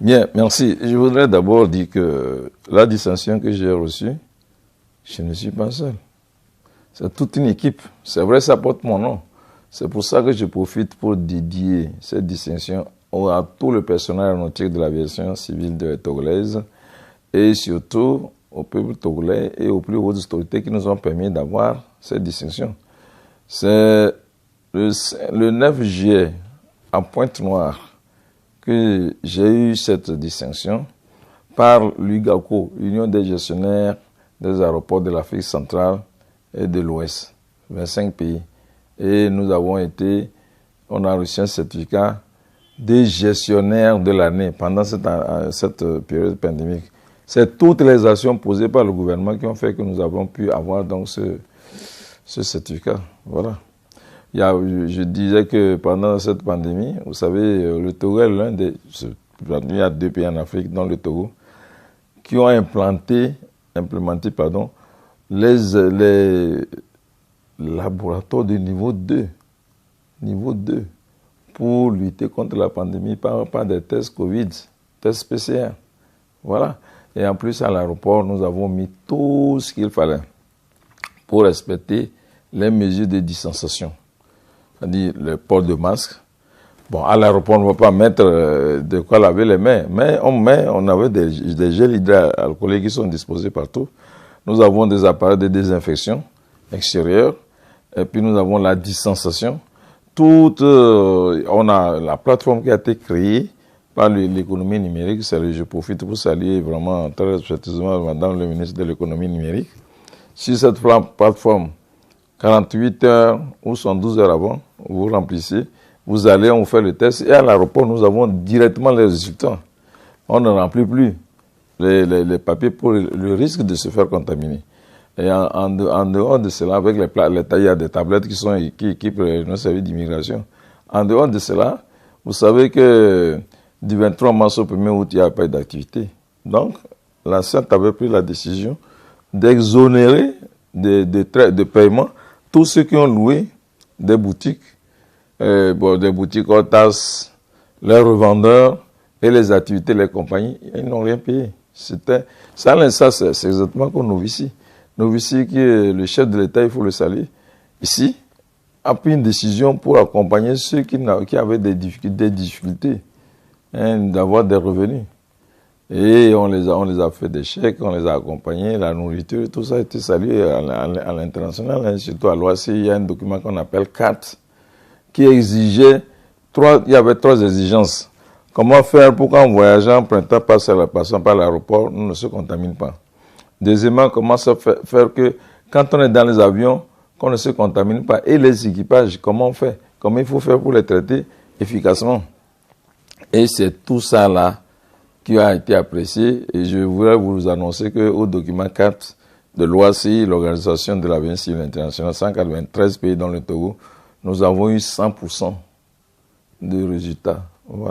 Bien, merci. Je voudrais d'abord dire que la distinction que j'ai reçue, je ne suis pas seul. C'est toute une équipe. C'est vrai, ça porte mon nom. C'est pour ça que je profite pour dédier cette distinction à tout le personnel aéronautique de l'aviation civile togolaise et surtout au peuple togolais et aux plus hautes autorités qui nous ont permis d'avoir cette distinction. C'est le 9 juillet à Pointe-Noire que j'ai eu cette distinction par l'UGACO, l'Union des gestionnaires des aéroports de l'Afrique centrale et de l'Ouest, 25 pays. Et nous avons on a reçu un certificat des gestionnaires de l'année pendant cette période pandémique. C'est toutes les actions posées par le gouvernement qui ont fait que nous avons pu avoir donc ce certificat. Voilà. Je disais que pendant cette pandémie, vous savez, le Togo est l'un des... Il y a 2 pays en Afrique, dont le Togo, qui ont implémenté les laboratoires de niveau 2. Niveau 2. Pour lutter contre la pandémie par des tests Covid, tests PCR. Voilà. Et en plus, à l'aéroport, nous avons mis tout ce qu'il fallait pour respecter les mesures de distanciation. C'est-à-dire le port de masque. Bon, à l'aéroport, on ne va pas mettre de quoi laver les mains, mais on avait des gels hydroalcooliques qui sont disposés partout. Nous avons des appareils de désinfection extérieure, et puis nous avons la distanciation. On a la plateforme qui a été créée par l'économie numérique. Je profite pour saluer vraiment très respectueusement Madame le ministre de l'économie numérique. Sur cette plateforme, 48 heures ou 112 heures avant, vous remplissez, vous allez, on fait le test, et à l'aéroport, nous avons directement les résultats. On ne remplit plus les papiers pour le risque de se faire contaminer. Et en dehors de cela, avec il y a des tablettes qui équipent nos services d'immigration. En dehors de cela, vous savez que du 23 mars au 1er août, il n'y a pas d'activité. Donc, la CENT avait pris la décision d'exonérer de paiement tous ceux qui ont loué des boutiques, des boutiques Otas, les revendeurs et les activités, les compagnies, ils n'ont rien payé. Ça, c'est exactement comme Novici. Novici, qui est le chef de l'État, il faut le saluer, ici, a pris une décision pour accompagner ceux qui avaient des difficultés d'avoir des revenus. Et on les a fait des chèques, on les a accompagnés, la nourriture, tout ça a été salué à l'international, surtout à l'OACI. Il y a un document qu'on appelle CAT, qui exigeait il y avait 3 exigences. Comment faire pour qu'en voyageant, passant par l'aéroport, nous ne se contamine pas. Deuxièmement, comment faire que quand on est dans les avions, qu'on ne se contamine pas. Et les équipages, comment on fait? Comment il faut faire pour les traiter efficacement? Et c'est tout ça là qui a été apprécié. Et je voudrais vous annoncer qu'au document 4 de l'OACI, l'Organisation de l'aviation civile internationale, 193 pays dans le Togo, nous avons eu 100% de résultats.